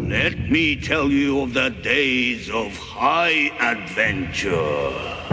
Let me tell you of the days of high adventure.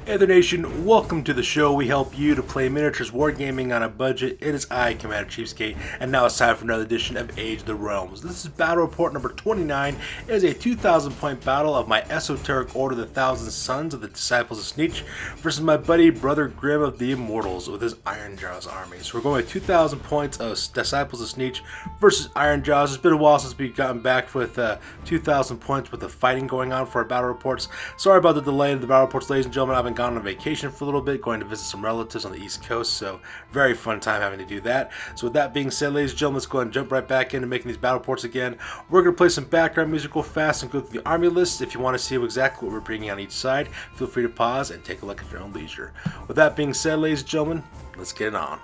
Hey there nation, welcome to the show. We help you to play miniatures wargaming on a budget. It is I, Commander Cheapskate, and now it's time for another edition of Age of the Realms. This is battle report number 29. It is a 2,000 point battle of my esoteric order, the Thousand Sons of the Disciples of Tzeentch, versus my buddy Brother Grimm of the Immortals with his Ironjawz army. So we're going with 2,000 points of Disciples of Tzeentch versus Ironjawz. It's been a while since we've gotten back with 2,000 points with the fighting going on for our battle reports. Sorry about the delay in the battle reports, ladies and gentlemen. I've been gone on vacation for a little bit, going to visit some relatives on the East Coast, so very fun time having to do that. So with that being said, ladies and gentlemen, let's go ahead and jump right back into making these battle reports again. We're going to play some background music real fast and go through the army list. If you want to see exactly what we're bringing on each side, feel free to pause and take a look at your own leisure. With that being said, ladies and gentlemen, let's get it on.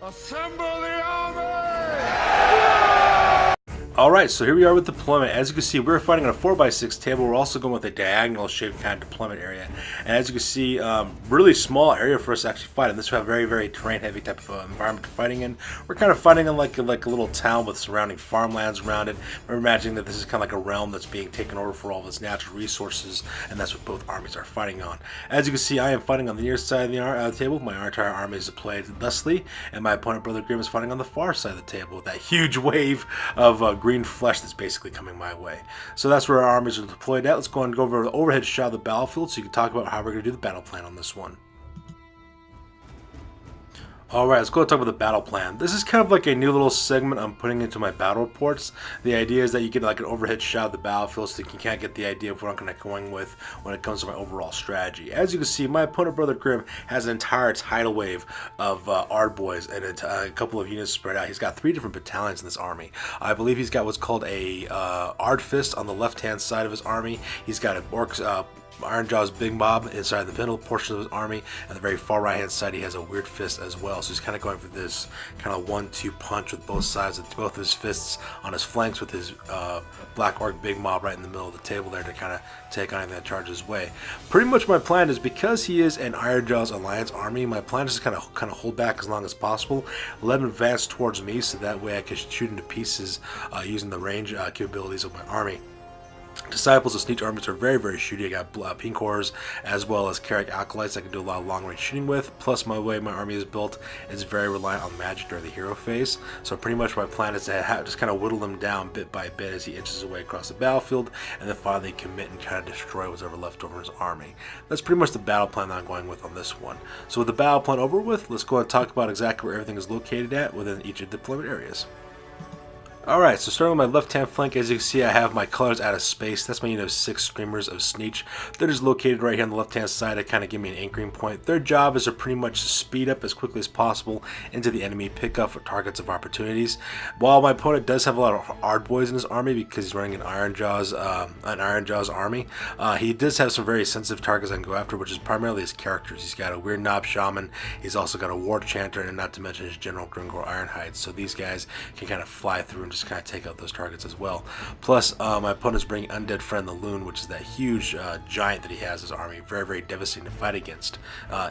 Assemble the army! Alright, so here we are with deployment. As you can see, we're fighting on a 4x6 table. We're also going with a diagonal shaped kind of deployment area. And as you can see, really small area for us to actually fight in. This is a very, very terrain heavy type of environment we're fighting in. We're kind of fighting in like a little town with surrounding farmlands around it. We're imagining that this is kind of like a realm that's being taken over for all of its natural resources, and that's what both armies are fighting on. As you can see, I am fighting on the near side of the table. My entire army is deployed thusly, and my opponent, Brother Grimm, is fighting on the far side of the table with that huge wave of green flesh that's basically coming my way. So that's where our armies are deployed at. Let's go and go over the overhead shot of the battlefield so you can talk about how we're going to do the battle plan on this one. Alright, let's go talk about the battle plan. This is kind of like a new little segment I'm putting into my battle reports. The idea is that you get like an overhead shot of the battlefield so you can't get the idea of what I'm going to going with when it comes to my overall strategy. As you can see, my opponent, Brother Grimm, has an entire tidal wave of Ardboys and a couple of units spread out. He's got 3 different battalions in this army. I believe he's got what's called a Ard Fist on the left-hand side of his army. He's got an Ironjawz Big Mob inside the middle portion of his army, and the very far right hand side he has a weird fist as well. So he's kind of going for this kind of 1-2 punch with both sides of both his fists on his flanks, with his Black Orc Big Mob right in the middle of the table there to kind of take on anything that charges his way. Pretty much my plan is, because he is an Ironjawz Alliance army, my plan is to kind of hold back as long as possible, let him advance towards me so that way I can shoot him to pieces using the range capabilities of my army. Disciples of Tzeentch armies are very shooty. I got pink horrors as well as Carrick Alkalites I can do a lot of long range shooting with. Plus, my way my army is built is very reliant on magic during the hero phase. So pretty much my plan is to just kind of whittle him down bit by bit as he inches away across the battlefield, and then finally commit and kind of destroy what's ever left over in his army. That's pretty much the battle plan that I'm going with on this one. So with the battle plan over with, let's go and talk about exactly where everything is located at within each of the deployment areas. Alright, so starting with my left hand flank, as you can see I have my colors out of space. That's my unit of 6 Screamers of Tzeentch. They're just located right here on the left hand side to kind of give me an anchoring point. Their job is to pretty much speed up as quickly as possible into the enemy, pick up targets of opportunities. While my opponent does have a lot of Ardboys in his army because he's running an Ironjawz army, he does have some very sensitive targets I can go after, which is primarily his characters. He's got a Weird Knob Shaman, he's also got a War Chanter, and not to mention his General Grimgor Ironhides. So these guys can kind of fly through and just kind of take out those targets as well. Plus, my opponent's bringing Undead Friend the Loon, which is that huge giant that he has in his army. Very devastating to fight against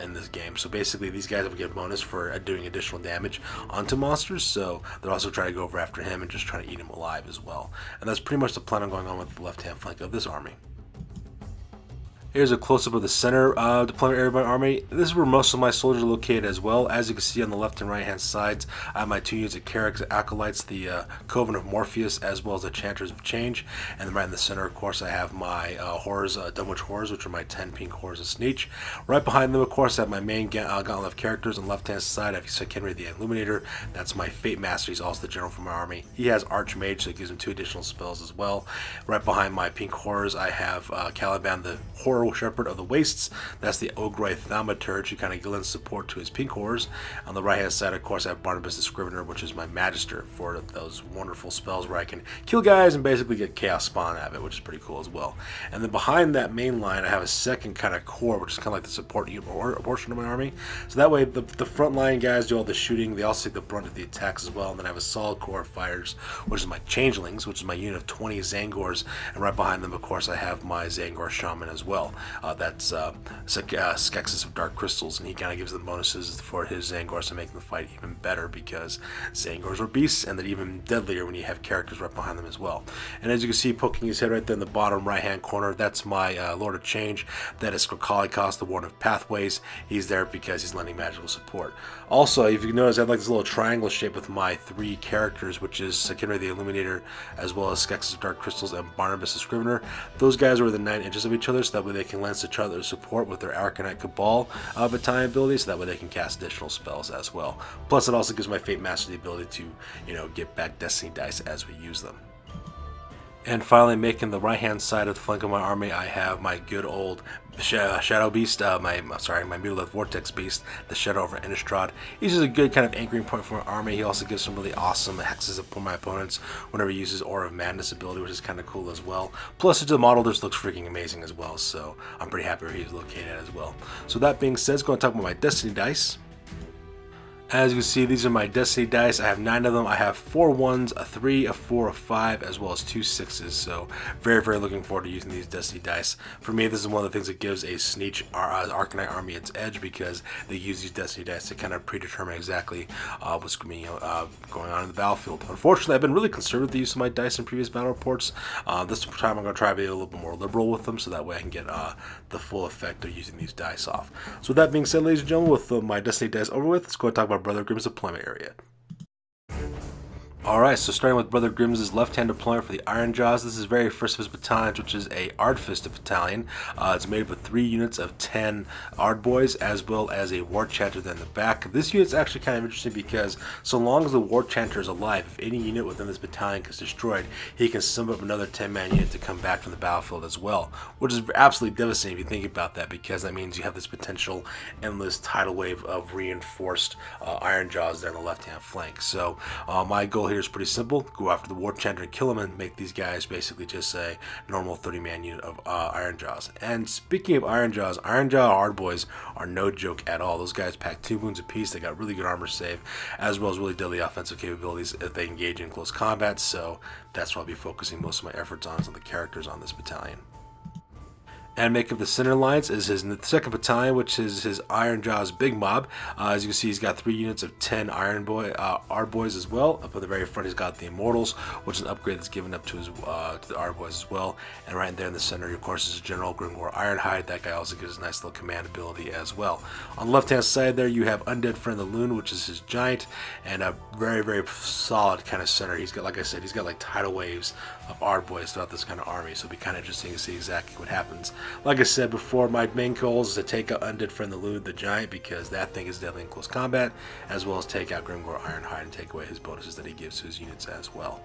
in this game. So basically, these guys will get a bonus for doing additional damage onto monsters, so they're also trying to go over after him and just trying to eat him alive as well. And that's pretty much the plan I'm going on with the left-hand flank of this army. Here's a close-up of the center deployment area of my army. This is where most of my soldiers are located as well. As you can see on the left and right hand sides, I have my 2 units of Carrick Acolytes, the Coven of Morpheus, as well as the Chanters of Change. And then right in the center, of course, I have my Horrors, Dunwich Horrors, which are my 10 pink Horrors of Tzeentch. Right behind them, of course, I have my main gauntlet of characters. On the left-hand side, I have Sigmar the Illuminator. That's my Fate Master. He's also the general for my army. He has Archmage, so it gives him 2 additional spells as well. Right behind my pink Horrors, I have Caliban the Horror Shepherd of the Wastes. That's the Ogroi Thaumaturge, who kind of lends support to his pink horrors. On the right hand side, of course, I have Barnabas the Scrivener, which is my Magister for those wonderful spells where I can kill guys and basically get chaos spawn out of it, which is pretty cool as well. And then behind that main line, I have a second kind of core, which is kind of like the support portion of my army. So that way, the front line guys do all the shooting. They also take the brunt of the attacks as well. And then I have a solid core of fighters, which is my Changelings, which is my unit of 20 Zangors. And right behind them, of course, I have my Zangor Shaman as well. That's Skeksis of Dark Crystals, and he kind of gives them bonuses for his Zangors to make the fight even better, because Zangors are beasts, and they're even deadlier when you have characters right behind them as well. And as you can see, poking his head right there in the bottom right hand corner, that's my Lord of Change. That is Skokalikos, the Warden of Pathways. He's there because he's lending magical support. Also, if you notice, I have like this little triangle shape with my 3 characters, which is Sigmar the Illuminator, as well as Skeksis of Dark Crystals and Barnabas the Scrivener. Those guys are within 9 inches of each other, so that way they can lend each other support with their Arcanite Cabal battalion abilities, so that way they can cast additional spells as well. Plus, it also gives my Fate Master the ability to, get back Destiny dice as we use them. And finally, making the right-hand side of the flank of my army, I have my good old Shadow Beast, my Mutilate Vortex Beast, the Shadow over Innistrad. He's just a good kind of anchoring point for my army. He also gives some really awesome hexes for my opponents whenever he uses Aura of Madness ability, which is kind of cool as well. Plus, the model just looks freaking amazing as well, so I'm pretty happy where he's located as well. So that being said, let's go and talk about my Destiny dice. As you can see, these are my Destiny dice. I have 9 of them. I have 4 1s, a 3, a 4, a 5, as well as 2 6s. So very looking forward to using these Destiny dice. For me, this is one of the things that gives a Tzeentch Arcanite army its edge, because they use these Destiny dice to kind of predetermine exactly what's going on in the battlefield. Unfortunately, I've been really conservative with the use of my dice in previous battle reports. This time I'm going to try to be a little bit more liberal with them, so that way I can get the full effect of using these dice off. So with that being said, ladies and gentlemen, with my Destiny dice over with, let's go and talk about Brother Grimm's deployment area. Alright, so starting with Brother Grimm's left-hand deployment for the Ironjawz. This is the very first of his battalions, which is a Ardfist battalion. It's made up of 3 units of 10 Ardboys, as well as a War Chanter in the back. This unit's actually kind of interesting because so long as the War Chanter is alive, if any unit within this battalion gets destroyed, he can summon up another 10-man unit to come back from the battlefield as well, which is absolutely devastating if you think about that, because that means you have this potential endless tidal wave of reinforced Ironjawz there on the left-hand flank. So my goal here is pretty simple: go after the War Chanter and kill him, and make these guys basically just a normal 30-man unit of Ironjawz. And speaking of Ironjawz Ardboys are no joke at all. Those guys pack 2 wounds apiece. They got really good armor save, as well as really deadly offensive capabilities if they engage in close combat. So that's what I'll be focusing most of my efforts on, is on the characters on this battalion. And make up the center lines is his second battalion, which is his Ironjawz big mob. As you can see, he's got 3 units of 10 Ardboys as well. Up at the very front, he's got the Immortals, which is an upgrade that's given up to his to the Ardboys as well. And right there in the center, of course, is General Grimgor Ironhide. That guy also gives a nice little command ability as well. On the left-hand side there, you have Undead Friend the Loon, which is his giant, and a very, very solid kind of center. He's got, like I said, he's got like tidal waves of Ardboys throughout this kind of army, so it'll be kind of interesting to see exactly what happens. Like I said before, my main goal is to take out Undead Friend the Loon, the giant, because that thing is deadly in close combat, as well as take out Grimgor Ironhide and take away his bonuses that he gives to his units as well.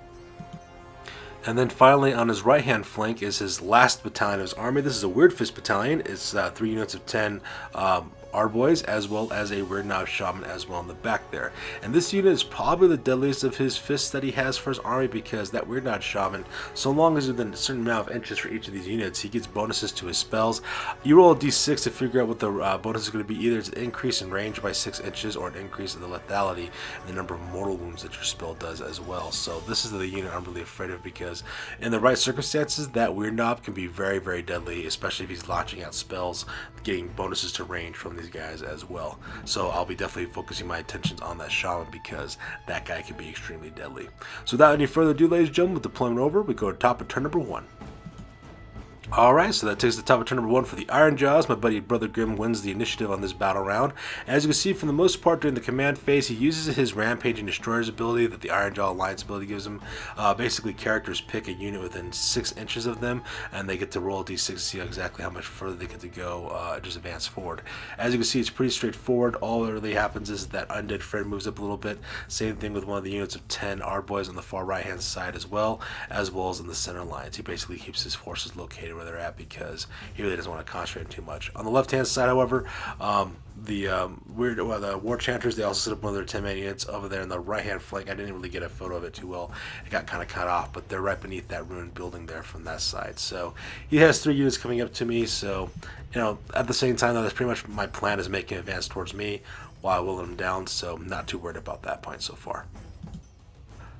And then finally, on his right-hand flank is his last battalion of his army. This is a Weird Fist battalion. It's 3 units of 10 Ardboys, as well as a Weird Knob Shaman as well in the back there. And this unit is probably the deadliest of his fists that he has for his army, because that Weird Knob Shaman, so long as within a certain amount of inches for each of these units, he gets bonuses to his spells. You roll a d6 to figure out what the bonus is going to be. Either it's an increase in range by 6 inches or an increase in the lethality and the number of mortal wounds that your spell does as well. So this is the unit I'm really afraid of, because in the right circumstances, that Weird Knob can be very, very deadly, especially if he's launching out spells, getting bonuses to range from these guys as well. So I'll be definitely focusing my attentions on that Shaman, because that guy can be extremely deadly. So without any further ado, ladies and gentlemen, with deployment over, we go to top of turn number 1. Alright, so that takes the top of turn number 1 for the Ironjawz. My buddy Brother Grimm wins the initiative on this battle round. As you can see, for the most part during the command phase, he uses his Rampaging Destroyers ability that the Ironjawz Alliance ability gives him. Basically, characters pick a unit within 6 inches of them, and they get to roll a d6 to see exactly how much further they get to go, just advance forward. As you can see, it's pretty straightforward. All that really happens is that Undead Friend moves up a little bit. Same thing with one of the units of 10 Ardboys on the far right-hand side as well as in the center lines. He basically keeps his forces located where they're at, because he really doesn't want to concentrate too much. On the left-hand side, however, the War Chanters, they also set up one of their 10-man units over there in the right-hand flank. I didn't really get a photo of it too well. It got kind of cut off, but they're right beneath that ruined building there from that side. So he has 3 units coming up to me. So, you know, at the same time, though, that's pretty much my plan, is making advance towards me while willing them down. So I'm not too worried about that point so far.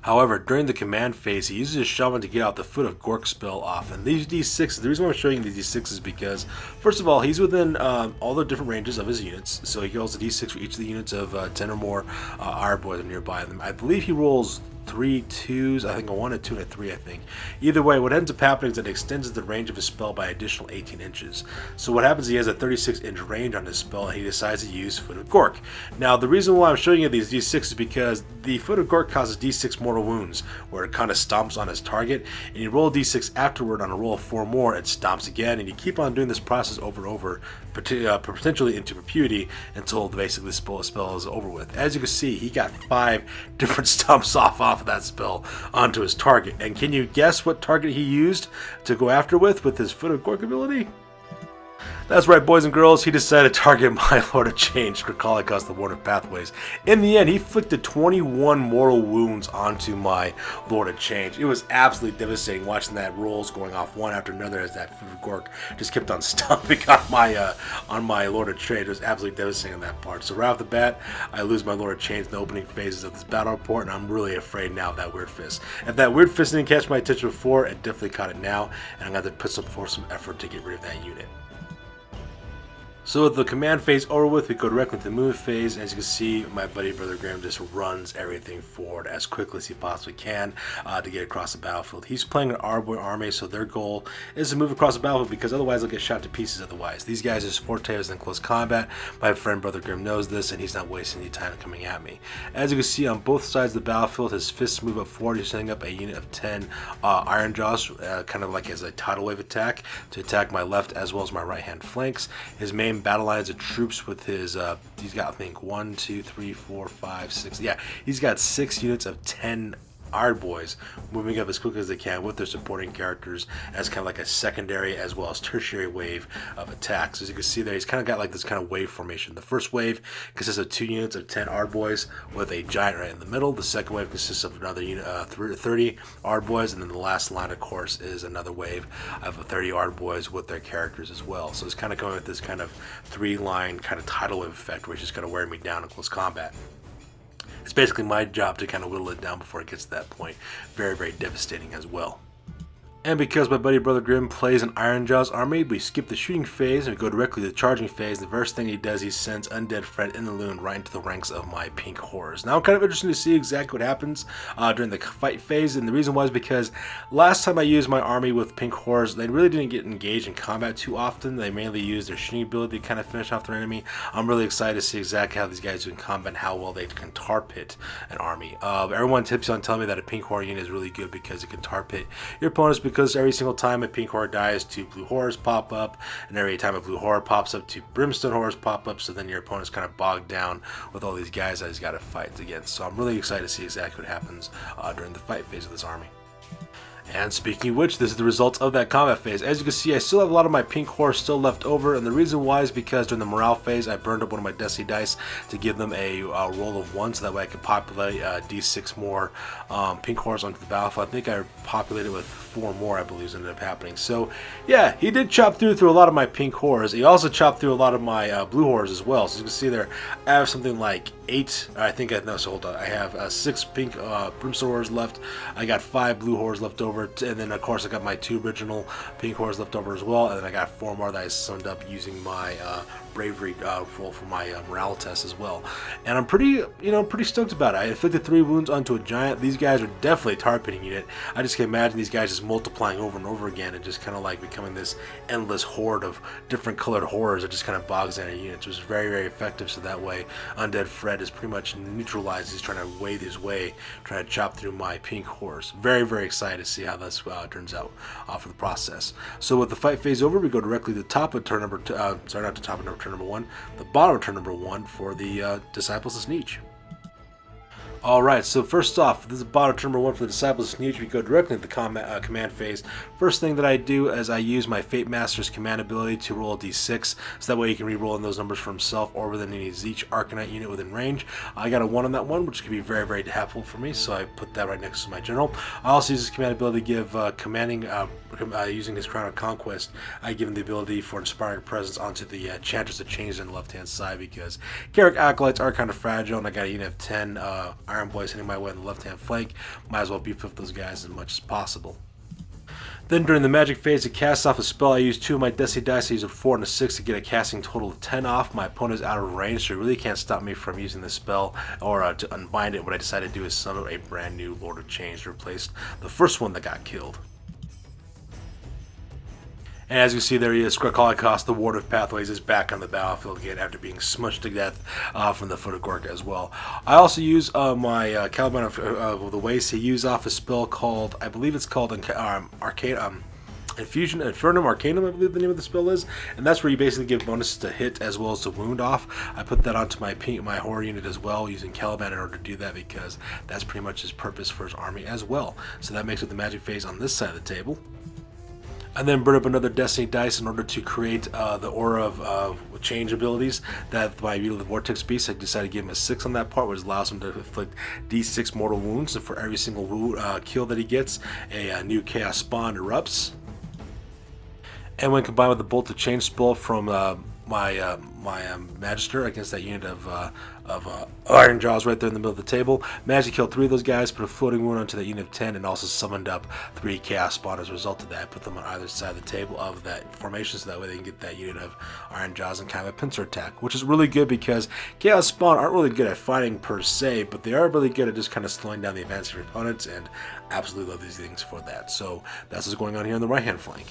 However, during the command phase, he uses his Shaman to get out the Foot of Gork spell off. And these d6s, the reason why I'm showing you these d6s is because, first of all, he's within all the different ranges of his units. So he rolls a d6 for each of the units of 10 or more Ardboys nearby them. I believe he rolls 3 2s, I think a 1, a 2, and a 3, I think. Either way, what ends up happening is that it extends the range of his spell by additional 18 inches. So what happens is he has a 36-inch range on his spell, and he decides to use Foot of Gork. Now, the reason why I'm showing you these d6 is because the Foot of Gork causes d6 mortal wounds, where it kind of stomps on his target, and you roll a d6 afterward on a roll of 4 more, it stomps again, and you keep on doing this process over and over, potentially into perpetuity, until basically the spell is over with. As you can see, he got 5 different stomps off of that spell onto his target. And can you guess what target he used to go after with his Foot of Gork ability? That's right, boys and girls, he decided to target my Lord of Change, Krakalikos, the Ward of Pathways. In the end, he inflicted 21 mortal wounds onto my Lord of Change. It was absolutely devastating watching that rolls going off one after another as that Foot of Gork just kept on stomping on my Lord of Change. It was absolutely devastating on that part. So right off the bat, I lose my Lord of Change in the opening phases of this battle report, and I'm really afraid now of that Weird Fist. If that Weird Fist didn't catch my attention before, it definitely caught it now, and I'm going to have to put some effort to get rid of that unit. So with the command phase over with, we go directly to the move phase. As you can see, my buddy Brother Graham just runs everything forward as quickly as he possibly can to get across the battlefield. He's playing an Ardboy army, so their goal is to move across the battlefield, because otherwise they'll get shot to pieces otherwise. These guys are forte in close combat. My friend Brother Grimm knows this, and he's not wasting any time coming at me. As you can see on both sides of the battlefield, his fists move up forward. He's setting up a unit of 10 Ironjawz, kind of like as a tidal wave attack, to attack my left as well as my right hand flanks. His main battle lines of troops with his, he's got, I think, 1, 2, 3, 4, 5, 6, yeah, he's got 6 units of 10 Ardboys moving up as quickly as they can with their supporting characters as kind of like a secondary as well as tertiary wave of attacks. As you can see there, he's kind of got like this kind of wave formation. The first wave consists of 2 units of 10 Ardboys with a giant right in the middle. The second wave consists of another unit, 30 Ardboys, and then the last line, of course, is another wave of 30 Ardboys with their characters as well. So it's kind of going with this kind of 3-line kind of tidal wave effect, which is kind of wearing me down in close combat. It's basically my job to kind of whittle it down before it gets to that point. Very, very devastating as well. And because my buddy Brother Grimm plays an Ironjawz army, we skip the shooting phase and we go directly to the charging phase. The first thing he does, he sends Undead Fred in the Loon right into the ranks of my pink horrors. Now, I'm kind of interested to see exactly what happens during the fight phase, and the reason was because last time I used my army with pink horrors, they really didn't get engaged in combat too often. They mainly used their shooting ability to kind of finish off their enemy. I'm really excited to see exactly how these guys do in combat and how well they can tar pit an army. Everyone tips on telling me that a pink horror unit is really good because it can tar pit your opponents, because every single time a pink horror dies, 2 blue horrors pop up, and every time a blue horror pops up, 2 brimstone horrors pop up, so then your opponent's kind of bogged down with all these guys that he's got to fight against. So I'm really excited to see exactly what happens during the fight phase of this army. And speaking of which, this is the results of that combat phase. As you can see, I still have a lot of my pink horrors still left over, and the reason why is because during the morale phase, I burned up one of my destiny dice to give them a roll of 1, so that way I could populate d6 more pink horrors onto the battlefield. I think I populated with 4 more, I believe, ended up happening. So yeah, he did chop through a lot of my pink horrors. He also chopped through a lot of my blue horrors as well. So you can see there, I have something like 8, I think, no, so hold on, I have 6 pink brimstone horrors left. I got 5 blue horrors left over, and then of course I got my 2 original pink horrors left over as well, and then I got 4 more that I summed up using my bravery roll for my morale test as well. And I'm pretty stoked about it. I inflicted 3 wounds onto a giant. These guys are definitely a tar pitting unit. I just can imagine these guys just multiplying over and over again and just kind of like becoming this endless horde of different colored horrors that just kind of bogs down your units, which is very, very effective. So that way Undead Fred is pretty much neutralized. He's trying to wade his way, trying to chop through my pink horrors. Very, very excited to see how this turns out for the process. So with the fight phase over, we go directly to the top of turn number sorry, not the top of turn number 1, the bottom of turn number 1 for the Disciples of Tzeentch. Alright, so first off, this is bottom turn number 1 for the Disciples of Tzeentch. We go directly into the command phase. First thing that I do is I use my Fate Master's command ability to roll a d6, so that way he can re-roll in those numbers for himself or within any Tzeentch Arcanite unit within range. I got a 1 on that one, which can be very, very helpful for me, so I put that right next to my general. I also use this command ability to give using his Crown of Conquest, I give him the ability for Inspiring Presence onto the Chanters of Change on the left-hand side, because Carrick Acolytes are kind of fragile, and I got a unit of 10 Iron Boys hitting my way on the left-hand flank. Might as well beef up those guys as much as possible. Then during the magic phase, to cast off a spell, I use 2 of my destiny dice. I use a 4 and a 6 to get a casting total of 10 off. My opponent is out of range, so he really can't stop me from using this spell or to unbind it. What I decided to do is summon a brand new Lord of Change to replace the first one that got killed. And as you see there, he is Skrakalikos, the Ward of Pathways, is back on the battlefield again after being smushed to death from the foot of Gorka as well. I also use my Caliban of the Waste. He used off a spell called, I believe it's called Infusion Infernum Arcanum, I believe the name of the spell is, and that's where you basically give bonuses to hit as well as to wound off. I put that onto my horror unit as well, using Caliban in order to do that, because that's pretty much his purpose for his army as well. So that makes it the magic phase on this side of the table. And then burn up another Destiny dice in order to create the Aura of Change abilities that my Beetle the Vortex Beast. I decided to give him a 6 on that part, which allows him to inflict d6 mortal wounds. So for every single kill that he gets, a new Chaos Spawn erupts. And when combined with the Bolt of Change spell from my Magister against that unit of Ironjawz right there in the middle of the table, managed to kill 3 of those guys, put a floating wound onto that unit of 10, and also summoned up 3 Chaos Spawn as a result of that. I put them on either side of the table of that formation, so that way they can get that unit of Ironjawz and kind of a pincer attack, which is really good because Chaos Spawn aren't really good at fighting per se, but they are really good at just kind of slowing down the advance of your opponents, and absolutely love these things for that. So that's what's going on here on the right hand flank.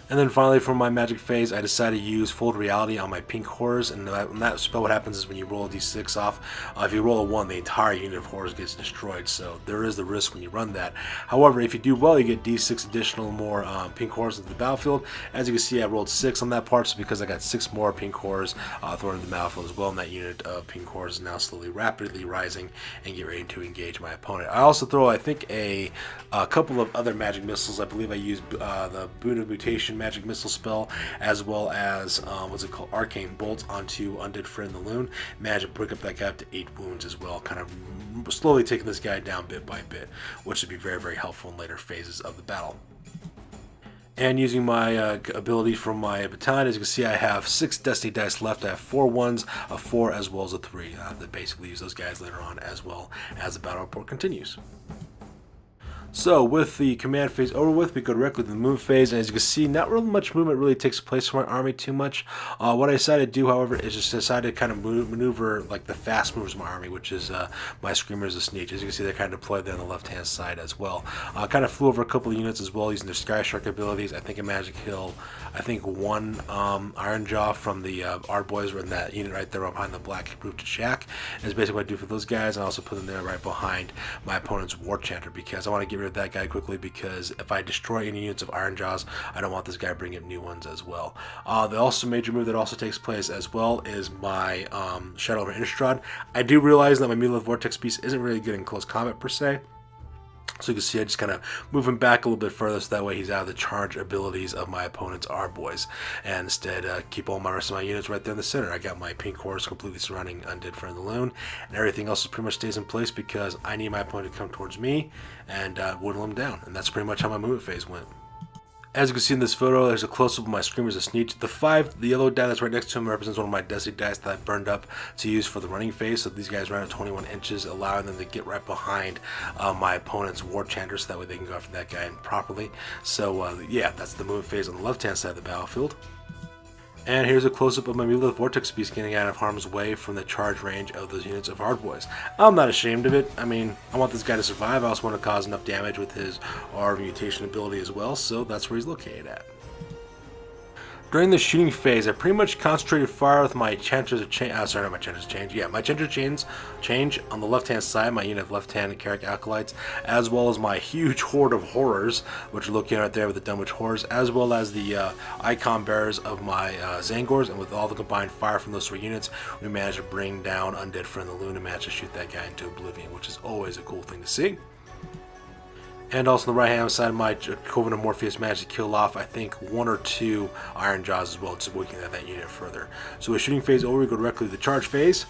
And then finally, for my magic phase, I decided to use Fold Reality on my pink horrors, and that spell, what happens is when you roll a d6 off, if you roll a 1, the entire unit of horrors gets destroyed, so there is the risk when you run that. However, if you do well, you get d6 additional more pink horrors into the battlefield. As you can see, I rolled 6 on that part, so because I got 6 more pink horrors thrown into the battlefield as well, and that unit of pink horrors is now slowly, rapidly rising and get ready to engage my opponent. I also throw, I think, a couple of other magic missiles. I believe I used the Boon of Mutation magic missile spell, as well as Arcane Bolt onto Undead Fred in the Loon. Managed to break up that guy up to 8 wounds as well, kind of slowly taking this guy down bit by bit, which would be very, very helpful in later phases of the battle. And using my ability from my battalion, as you can see, I have 6 Destiny dice left. I have 4 1s, a 4, as well as a 3. That basically use those guys later on, as well as the battle report continues. So with the command phase over with, we go directly to the move phase, and as you can see, not really much movement really takes place for my army too much. What I decided to do, however, is just decided to kind of maneuver like the fast movers of my army, which is my Screamers, the Tzeentch. As you can see, they're kind of deployed there on the left-hand side as well. Kind of flew over a couple of units as well using their Sky Shark abilities. I think a magic kill, I think one Ironjawz from the Ard Boys were in that unit right there behind the black roofed shack. And that's basically what I do for those guys, and I also put them there right behind my opponent's War Chanter because I want to get rid of that guy quickly, because if I destroy any units of Ironjawz, I don't want this guy bringing up new ones as well. The also major move that also takes place as well is my Shadow over Innistrad. I do realize that my Melee Vortex piece isn't really good in close combat per se. So you can see I just kind of move him back a little bit further so that way he's out of the charge abilities of my opponent's Ard Boys. And instead keep all my rest of my units right there in the center. I got my pink horse completely surrounding Undead Friend of the Loon. And everything else pretty much stays in place because I need my opponent to come towards me and whittle him down. And that's pretty much how my movement phase went. As you can see in this photo, there's a close-up of my Screamers, the Tzeentch. The yellow die that's right next to him represents one of my Desi dice that I burned up to use for the running phase. So these guys ran at 21 inches, allowing them to get right behind my opponent's War Chanter, so that way they can go after that guy properly. So yeah, that's the movement phase on the left-hand side of the battlefield. And here's a close-up of my Melee Vortex Beast getting out of harm's way from the charge range of those units of Ard Boys. I'm not ashamed of it. I mean, I want this guy to survive. I also want to cause enough damage with his R mutation ability as well, so that's where he's located at. During the shooting phase, I pretty much concentrated fire with my Chanter's Change. Sorry, not my Chanter's Change. Yeah, my Chanter's Change on the left-hand side, my unit of left-hand Carrick Alkalites, as well as my huge horde of horrors, which are located right there with the Dunwich horrors, as well as the icon bearers of my Zangors. And with all the combined fire from those three units, we managed to bring down Undead Friend of the Loon and managed to shoot that guy into oblivion, which is always a cool thing to see. And also on the right hand side, my Coven of Morpheus managed to kill off, I think, one or two Ironjawz as well, just working at that unit further. So with shooting phase over, we go directly to the charge phase.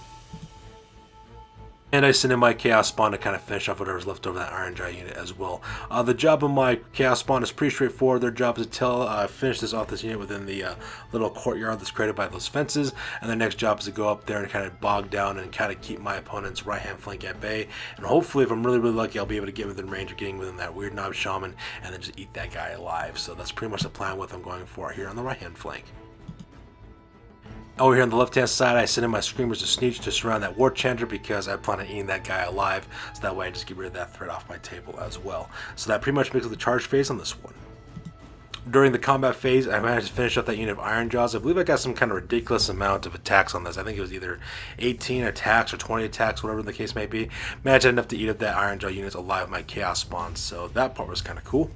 And I send in my Chaos Spawn to kind of finish off whatever's left over that Ironjawz unit as well. The job of my Chaos Spawn is pretty straightforward. Their job is to finish this off this unit within the little courtyard that's created by those fences. And their next job is to go up there and kind of bog down and kind of keep my opponent's right-hand flank at bay. And hopefully, if I'm really, really lucky, I'll be able to get within range of getting within that weird knob shaman and then just eat that guy alive. So that's pretty much the plan what I'm going for here on the right-hand flank. Over here on the left-hand side, I send in my Screamers to Tzeentch to surround that War Chanter because I plan on eating that guy alive, so that way I just get rid of that threat off my table as well. So that pretty much makes it the charge phase on this one. During the combat phase, I managed to finish up that unit of Ironjawz. I believe I got some kind of ridiculous amount of attacks on this. I think it was either 18 attacks or 20 attacks, whatever the case may be. Managed enough to eat up that Ironjawz unit alive with my Chaos Spawn, so that part was kind of cool.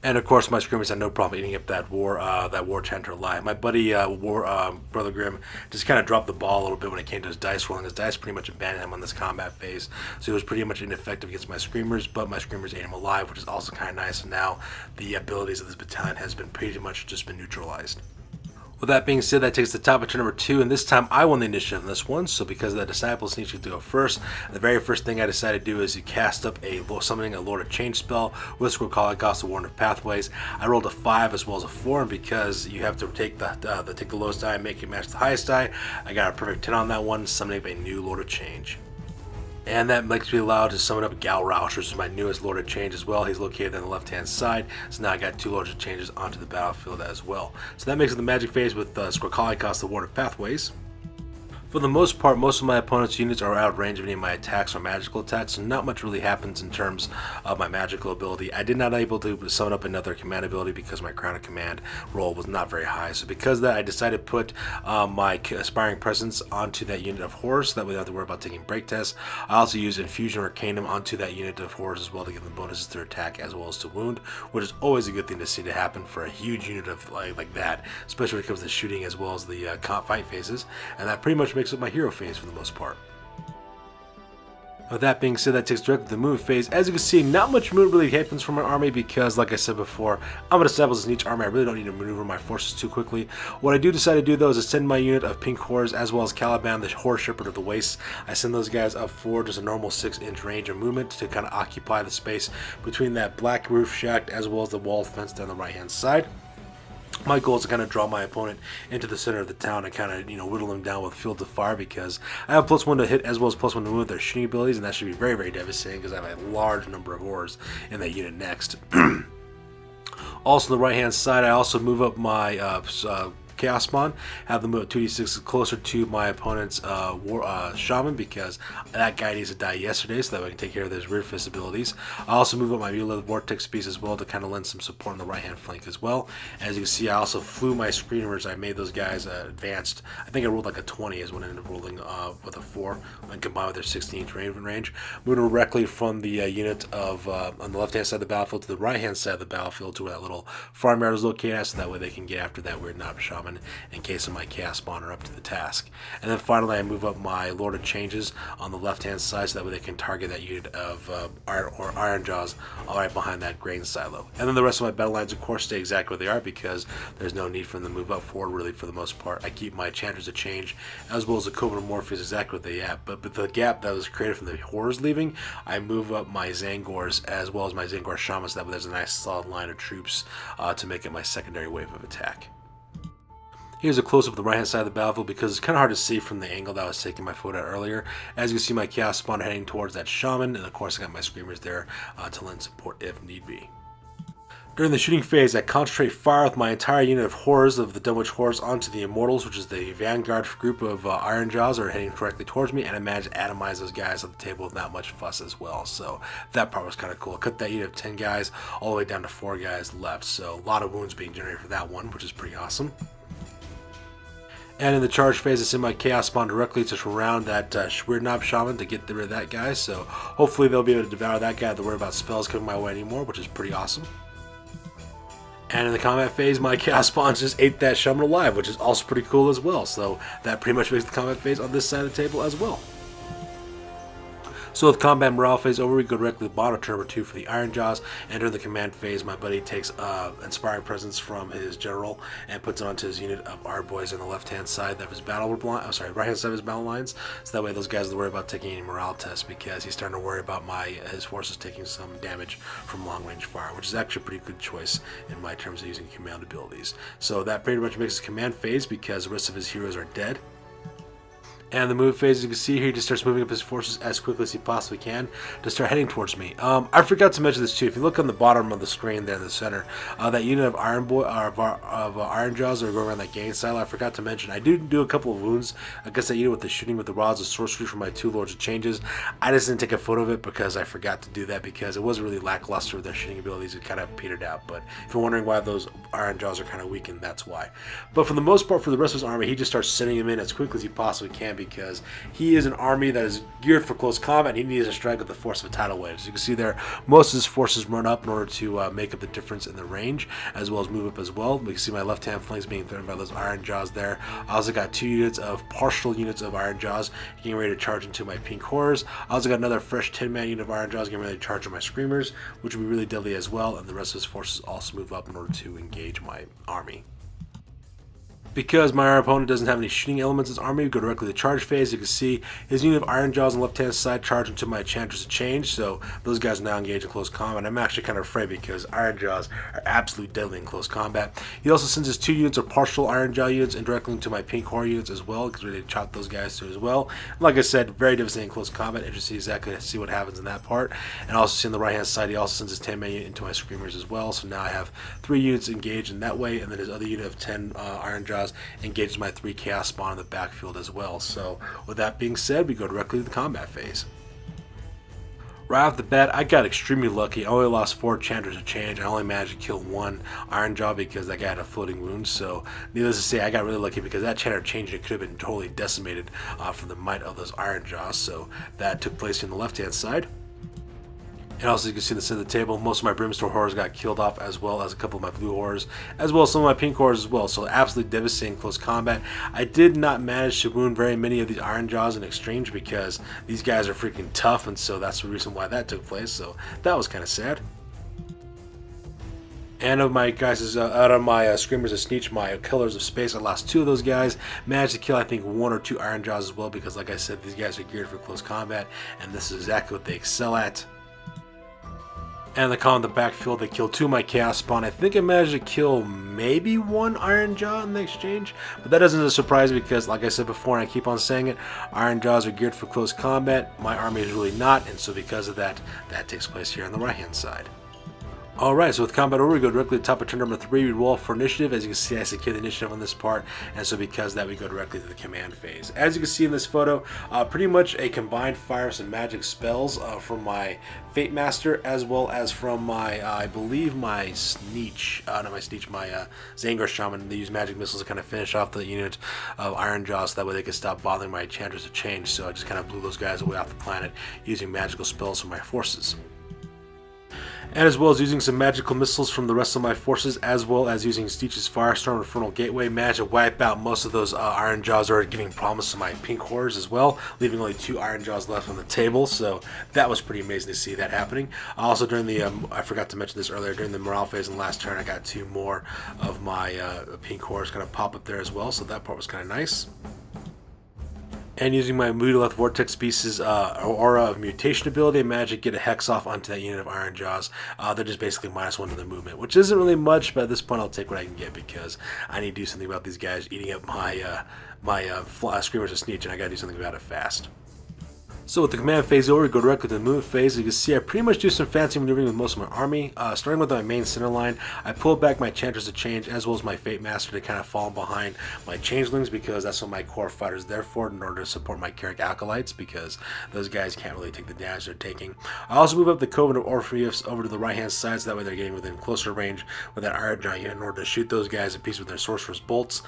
And of course, my Screamers had no problem eating up that War Chanter alive. My buddy Brother Grim just kind of dropped the ball a little bit when it came to his dice rolling. His dice pretty much abandoned him on this combat phase, so he was pretty much ineffective against my Screamers. But my Screamers ate him alive, which is also kind of nice. And now the abilities of this battalion has been pretty much just been neutralized. With that being said, that takes the top of turn number 2, and this time I won the initiative in this one. So because the Disciples need to go first, the very first thing I decided to do is to cast up summoning a Lord of Change spell with Squircala, cost the Warden of Pathways. I rolled a 5 as well as a 4, and because you have to take the lowest die and make it match the highest die, I got a perfect 10 on that one, summoning up a new Lord of Change. And that makes me allowed to summon up Gal Roush, which is my newest Lord of Change as well. He's located on the left-hand side, so now I got 2 Lords of Changes onto the battlefield as well. So that makes it the magic phase with Squircala, cost the Warden of Pathways. For the most part, most of my opponent's units are out of range of any of my attacks or magical attacks, so not much really happens in terms of my magical ability. I did not able to summon up another command ability because my Crown of Command roll was not very high. So because of that, I decided to put my Aspiring Presence onto that unit of Horrors, so that way I don't have to worry about taking break tests. I also use Infusion Arcanum onto that unit of Horrors as well to give them bonuses to attack as well as to wound, which is always a good thing to see to happen for a huge unit of like that, especially when it comes to shooting as well as the fight phases. And that pretty much makes up my hero phase for the most part. With that being said, that takes directly to the move phase. As you can see, not much movement really happens from my army because, like I said before, I'm going to establish this niche army. I really don't need to maneuver my forces too quickly. What I do decide to do, though, is to send my unit of Pink Horrors as well as Caliban, the Horror Shepherd of the Wastes. I send those guys up for just a normal 6-inch range of movement to kind of occupy the space between that black roof shack as well as the walled fence down the right-hand side. My goal is to kind of draw my opponent into the center of the town and kind of, whittle them down with field of fire, because I have +1 to hit as well as +1 to move with their shooting abilities, and that should be very, very devastating because I have a large number of horrors in that unit next. Also, on the right hand side, I also move up my Chaos Spawn, have them move at 2d6 closer to my opponent's Shaman, because that guy needs to die yesterday so that we can take care of those Rear Fist abilities. I also move up my Mule Vortex piece as well to kind of lend some support on the right hand flank as well. As you can see, I also flew my Screamers. I made those guys advanced. I think I rolled like a 20 is when I ended up rolling with a 4 and combined with their 16-inch range. Moving directly from the unit of on the left hand side of the battlefield to the right hand side of the battlefield to where that little farmyard is located at, so that way they can get after that weird Knob Shaman in case of my Chaos Spawn are up to the task. And then finally I move up my Lord of Changes on the left hand side so that way they can target that unit of Ironjawz right behind that grain silo. And then the rest of my battle lines of course stay exactly where they are, because there's no need for them to move up forward really for the most part. I keep my Enchanters of Change as well as the Coven of Morpheus exactly where they at, but with the gap that was created from the horrors leaving, I move up my Zangors as well as my Zangor Shaman so that way there's a nice solid line of troops to make it my secondary wave of attack. Here's a close-up of the right-hand side of the battlefield because it's kind of hard to see from the angle that I was taking my photo at earlier. As you can see, my Chaos Spawn heading towards that Shaman, and of course I got my Screamers there to lend support if need be. During the shooting phase, I concentrate fire with my entire unit of Horrors of the Dunwich Horrors onto the Immortals, which is the vanguard group of Ironjawz are heading directly towards me, and I managed to atomize those guys at the table with not much fuss as well, so that part was kind of cool. I cut that unit of 10 guys all the way down to 4 guys left, so a lot of wounds being generated for that one, which is pretty awesome. And in the charge phase, I send my Chaos Spawn directly to surround that Weird Knob Shaman to get rid of that guy. So hopefully they'll be able to devour that guy. I don't have to worry about spells coming my way anymore, which is pretty awesome. And in the combat phase, my Chaos Spawns just ate that Shaman alive, which is also pretty cool as well. So that pretty much makes the combat phase on this side of the table as well. So with combat morale phase over, we go directly to the bottom, turn number 2 for the Ironjawz. And during the command phase, my buddy takes Inspiring Presence from his general and puts it onto his unit of our boys on the left-hand side of his right-hand side of his battle lines. So that way those guys don't worry about taking any morale tests, because he's starting to worry about his forces taking some damage from long-range fire, which is actually a pretty good choice in my terms of using command abilities. So that pretty much makes his command phase, because the rest of his heroes are dead. And the move phase, as you can see here, he just starts moving up his forces as quickly as he possibly can to start heading towards me. I forgot to mention this too. If you look on the bottom of the screen there in the center, that unit of Ironjawz that are going around that gang silo, I forgot to mention, I do a couple of wounds against that unit with the shooting with the rods of sorcery from my 2 Lords of Changes. I just didn't take a photo of it because I forgot to do that, because it wasn't really lackluster with their shooting abilities. It kind of petered out. But if you're wondering why those Ironjawz are kind of weakened, that's why. But for the most part, for the rest of his army, he just starts sending them in as quickly as he possibly can, because he is an army that is geared for close combat, and he needs to strike with the force of a tidal wave. As you can see there, most of his forces run up in order to make up the difference in the range, as well as move up as well. We can see my left-hand flanks being threatened by those Ironjawz there. I also got 2 units of partial units of Ironjawz getting ready to charge into my pink horrors. I also got another fresh 10-man unit of Ironjawz getting ready to charge on my Screamers, which will be really deadly as well, and the rest of his forces also move up in order to engage my army. Because my opponent doesn't have any shooting elements in his army, we go directly to the charge phase. You can see his unit of Ironjawz on the left-hand side charge into my Enchanters of Change, so those guys are now engaged in close combat. I'm actually kind of afraid because Ironjawz are absolutely deadly in close combat. He also sends his 2 units of partial Ironjawz units indirectly into my pink horror units as well, because we need to chop those guys too as well. And like I said, very devastating in close combat. Interesting to see what happens in that part. And also see on the right-hand side, he also sends his 10-man unit into my Screamers as well. So now I have 3 units engaged in that way, and then his other unit of 10 Ironjawz engages my 3 Chaos Spawn in the backfield as well. So with that being said, we go directly to the combat phase. Right off the bat, I got extremely lucky. I only lost 4 Enchanters of Change. I only managed to kill 1 Ironjawz because that guy had a floating wound. So needless to say, I got really lucky because that Enchanter of Change could have been totally decimated from the might of those Ironjawz. So that took place on the left-hand side. And also, you can see in the center of the table, most of my Brimstone Horrors got killed off, as well as a couple of my Blue Horrors, as well as some of my Pink Horrors as well. So absolutely devastating close combat. I did not manage to wound very many of these Ironjawz in exchange because these guys are freaking tough, and so that's the reason why that took place. So that was kind of sad. And of my guys, out of my Screamers of Tzeentch, my Killers of Space, I lost 2 of those guys. Managed to kill, I think, 1 or 2 Ironjawz as well, because like I said, these guys are geared for close combat, and this is exactly what they excel at. And the column in the backfield, they killed 2 of my Chaos Spawn. I think I managed to kill maybe 1 Ironjawz in the exchange, but that isn't a surprise because, like I said before, and I keep on saying it, Ironjawz are geared for close combat. My army is really not, and so because of that, that takes place here on the right-hand side. Alright, so with combat order, we go directly to the top of turn number 3, we roll for initiative. As you can see, I secure the initiative on this part, and so because of that, we go directly to the command phase. As you can see in this photo, pretty much a combined fire some magic spells from my Fate Master, as well as from my, I believe my Tzeentch, my Zangar Shaman. They use magic missiles to kind of finish off the unit of Ironjawz, so that way they could stop bothering my Enchanters to change, so I just kind of blew those guys away off the planet using magical spells from my forces. And as well as using some magical missiles from the rest of my forces, as well as using Tzeentch's Firestorm Infernal Gateway, managed to wipe out most of those Ironjawz that are giving promise to my pink horrors as well, leaving only 2 Ironjawz left on the table, so that was pretty amazing to see that happening. Also during the, I forgot to mention this earlier, during the morale phase in the last turn, I got 2 more of my pink horrors kind of pop up there as well, so that part was kind of nice. And using my Mutileth Vortex Beast's Aura of Mutation ability, I managed to get a Hex off onto that unit of Ironjawz. They're just basically -1 to the movement, which isn't really much, but at this point I'll take what I can get because I need to do something about these guys eating up my Screamers of Tzeentch, and I gotta do something about it fast. So with the command phase over, we go directly to the movement phase. As you can see, I pretty much do some fancy maneuvering with most of my army. Starting with my main center line, I pull back my Enchanters to change, as well as my Fate Master to kind of fall behind my Changelings, because that's what my core fighter is there for, in order to support my Carrick Acolytes, because those guys can't really take the damage they're taking. I also move up the Coven of Orpheus over to the right-hand side, so that way they're getting within closer range with that Ironjawz unit in order to shoot those guys in piece with their Sorcerer's Bolts.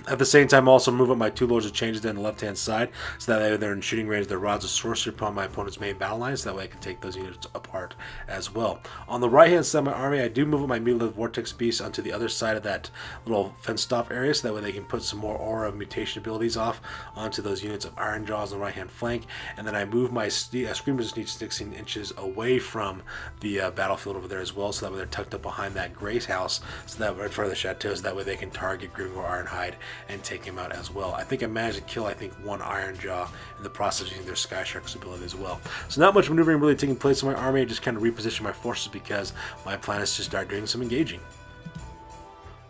At the same time, I also move up my 2 Lords of Changes down the left-hand side, so that way they're in shooting range of their Rods of Sorcery upon my opponent's main battle line, so that way I can take those units apart as well. On the right-hand side of my army, I do move up my Mutileth Vortex Beast onto the other side of that little fenced-off area, so that way they can put some more Aura of Mutation abilities off onto those units of Ironjawz on the right-hand flank, and then I move my Screamers of Tzeentch 16 inches away from the battlefield over there as well, so that way they're tucked up behind that Grace House, so that way in front of the chateaus, that way they can target Grimgor Ironhide and take him out as well. I think I managed to kill, 1 Ironjawz in the process using their Sky Shark's ability as well. So not much maneuvering really taking place in my army. I just kind of reposition my forces because my plan is to start doing some engaging.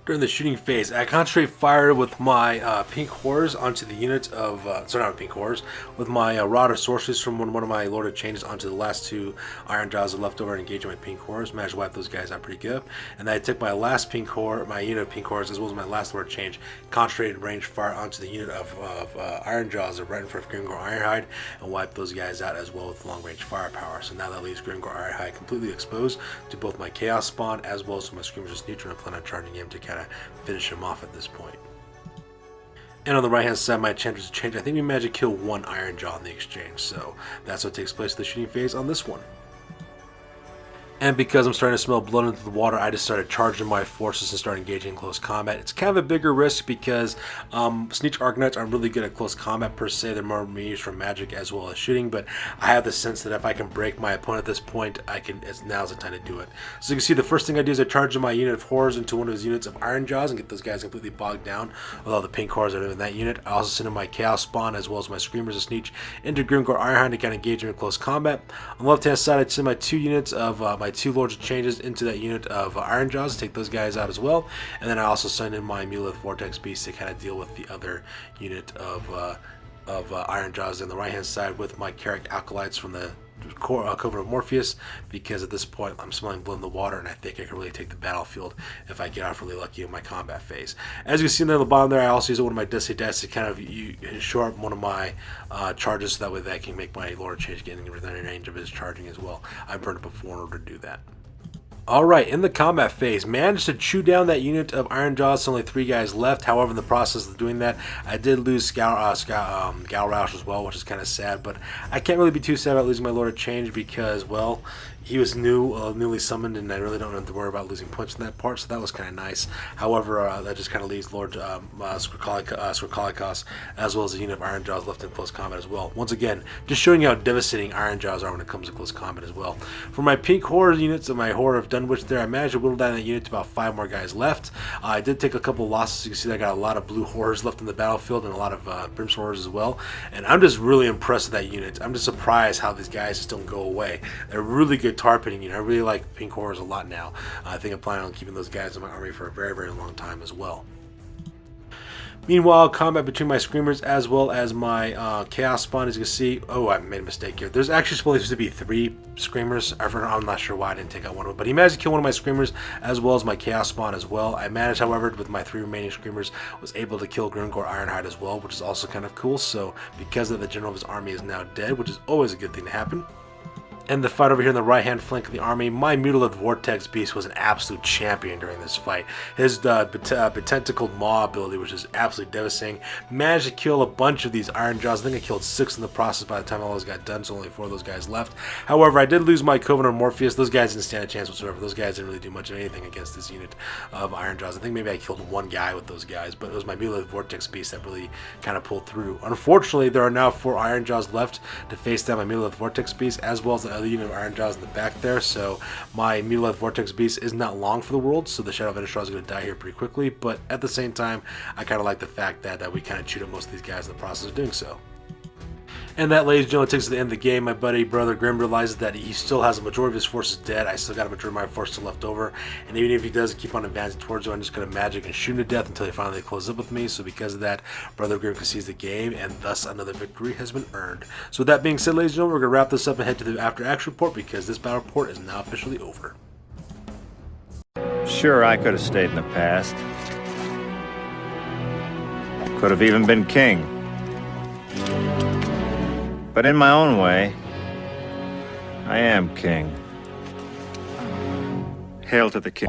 During the shooting phase, I concentrate fire with my pink horrors onto the unit of, not pink horrors, with my Rod of Sorceries from one of my Lord of Changes onto the last 2 Ironjawz that left over and engage my pink horrors. Managed to wipe those guys out pretty good. And then I took my last pink horror, my unit of pink horrors, as well as my last Lord of Change, concentrated range fire onto the unit of Ironjawz that are right in front of Grimgor Ironhide, and wiped those guys out as well with long range firepower. So now that leaves Grimgor Ironhide completely exposed to both my Chaos Spawn as well as my Screamers of Tzeentch, and I plan on charging him to kind of finish him off at this point. And on the right hand side, my Enchanters change. I think we managed to kill 1 Ironjawz in the exchange, so that's what takes place in the shooting phase on this one. And because I'm starting to smell blood into the water, I just started charging my forces and started engaging in close combat. It's kind of a bigger risk because Tzeentch Arcanites aren't really good at close combat per se. They're more used for magic as well as shooting, but I have the sense that if I can break my opponent at this point, now's the time to do it. So you can see the first thing I do is I charge my unit of horrors into one of his units of Ironjawz and get those guys completely bogged down with all the pink horrors that are in that unit. I also send in my Chaos Spawn as well as my Screamers of Tzeentch into Grimgor Ironhide to kind of engage him in close combat. On the left hand side, I send my 2 units of my 2 Lords of Changes into that unit of Ironjawz to take those guys out as well, and then I also send in my Mutileth Vortex Beast to kind of deal with the other unit of Ironjawz on the right hand side with my Carrick Acolytes from the Coven of Morpheus, because at this point I'm smelling blood in the water and I think I can really take the battlefield if I get off really lucky in my combat phase. As you can see near the bottom there, I also use one of my Dusty Dice to kind of shore up one of my charges, so that way that I can make my Lord Change getting within range of his charging as well. I burned it before in order to do that. Alright, in the combat phase, managed to chew down that unit of Ironjawz, only 3 guys left. However, in the process of doing that, I did lose Galraush as well, which is kind of sad, but I can't really be too sad about losing my Lord of Change because, well, he was newly summoned, and I really don't have to worry about losing points in that part, so that was kind of nice. However, that just kind of leaves Lord Skrkalikos as well as a unit of Ironjawz left in close combat as well. Once again, just showing you how devastating Ironjawz are when it comes to close combat as well. For my pink horror units and my horror of Dunwich there, I managed to whittle down that unit to about 5 more guys left. I did take a couple losses. You can see that I got a lot of blue horrors left in the battlefield and a lot of Brimstone horrors as well, and I'm just really impressed with that unit. I'm just surprised how these guys just don't go away. They're really good good tar pitting unit. I really like pink horrors a lot now. I think I'm planning on keeping those guys in my army for a very, very long time as well. Meanwhile, combat between my Screamers as well as my Chaos Spawn, as you can see. Oh, I made a mistake here. There's actually supposed to be 3 Screamers. I'm not sure why I didn't take out one of them. But he managed to kill one of my Screamers as well as my Chaos Spawn as well. I managed, however, with my 3 remaining Screamers, was able to kill Grimgor Ironhide as well, which is also kind of cool. So because of the general of his army is now dead, which is always a good thing to happen. And the fight over here in the right-hand flank of the army, my Mutilate Vortex Beast was an absolute champion during this fight. His Betentacled Maw ability, which is absolutely devastating, managed to kill a bunch of these Ironjawz. I think I killed 6 in the process by the time all those got done, so only 4 of those guys left. However, I did lose my Covenant of Morpheus. Those guys didn't stand a chance whatsoever. Those guys didn't really do much of anything against this unit of Ironjawz. I think maybe I killed 1 guy with those guys, but it was my Mutilate Vortex Beast that really kind of pulled through. Unfortunately, there are now 4 Ironjawz left to face down my Mutilate Vortex Beast, as well as the other unit of Ironjawz in the back there, so my Mutilate Vortex Beast is not long for the world, so the Shadow of Innistrad is going to die here pretty quickly, but at the same time, I kind of like the fact that we kind of chewed up most of these guys in the process of doing so. And that, ladies and gentlemen, takes us to the end of the game. My buddy, Brother Grim, realizes that he still has a majority of his forces dead. I still got a majority of my forces left over. And even if he does keep on advancing towards you, I'm just going to magic and shoot him to death until he finally closes up with me. So because of that, Brother Grim concedes the game, and thus another victory has been earned. So with that being said, ladies and gentlemen, we're going to wrap this up and head to the after action report because this battle report is now officially over. Sure, I could have stayed in the past. Could have even been king. But in my own way, I am king. Hail to the king.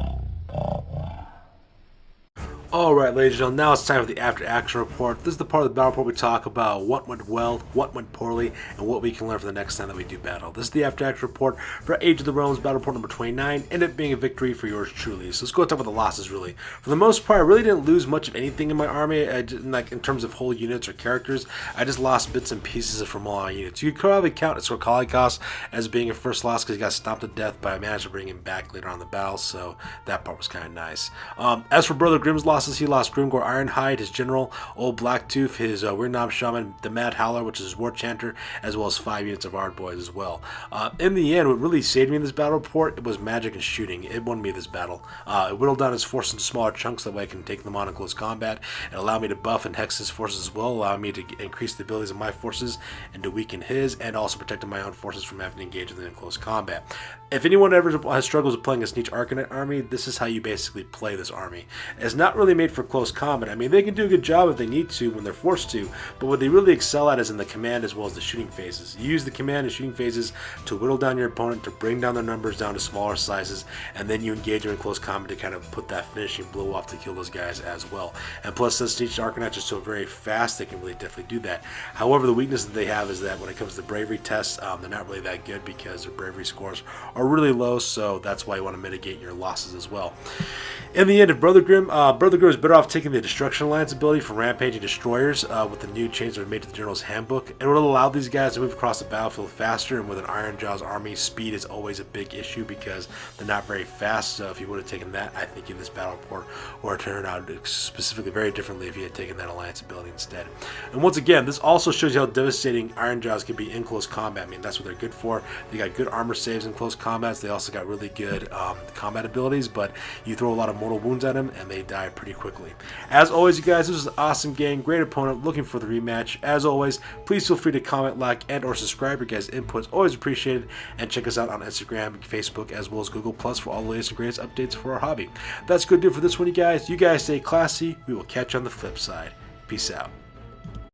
Alright, ladies and gentlemen, now it's time for the after action report. This is the part of the battle report we talk about what went well, what went poorly, and what we can learn for the next time that we do battle. This is the after action report for Age of the Realms battle report number 29, ended up being a victory for yours truly. So let's go talk about the losses really. For the most part, I really didn't lose much of anything in my army, like in terms of whole units or characters. I just lost bits and pieces from all my units. You could probably count Sorkalikos as being a first loss because he got stomped to death, but I managed to bring him back later on in the battle, so that part was kind of nice. As for Brother Grimm's losses, he lost Grimgor Ironhide, his general, Old Blacktooth, his Weird Knob Shaman, the Mad Howler, which is his War Chanter, as well as 5 units of Ard Boys as well. In the end, what really saved me in this battle report, it was magic and shooting. It won me this battle. It whittled down his forces into smaller chunks, that way I can take them on in close combat. It allowed me to buff and hex his forces as well, allowing me to increase the abilities of my forces and to weaken his, and also protecting my own forces from having to engage with them in close combat. If anyone ever has struggles with playing a Tzeentch Arcanite army, this is how you basically play this army. It's not really made for close combat. I mean, they can do a good job if they need to when they're forced to, but what they really excel at is in the command as well as the shooting phases. You use the command and shooting phases to whittle down your opponent, to bring down their numbers down to smaller sizes, and then you engage them in close combat to kind of put that finishing blow off to kill those guys as well. And plus, since Tzeentch Arcanites are so very fast, they can really definitely do that. However, the weakness that they have is that when it comes to bravery tests, they're not really that good because their bravery scores are really low, so that's why you want to mitigate your losses as well. In the end, if Brother Grim is better off taking the Destruction Alliance ability from Rampaging Destroyers with the new changes that were made to the General's Handbook, and it will allow these guys to move across the battlefield faster, and with an Ironjawz army, speed is always a big issue because they're not very fast, so if you would have taken that, I think in this battle report would have turned out specifically very differently if you had taken that Alliance ability instead. And once again, this also shows you how devastating Ironjawz can be in close combat. I mean, that's what they're good for. They got good armor saves in close combats. They also got really good combat abilities, but you throw a lot of mortal wounds at them and they die pretty quickly. As always, you guys, this was an awesome game, great opponent, looking for the rematch. As always, please feel free to comment, like, and or subscribe. Your guys' input is always appreciated, and check us out on Instagram, Facebook, as well as Google Plus for all the latest and greatest updates for our hobby. That's good to do for this one, you guys. You guys stay classy. We will catch you on the flip side. Peace out.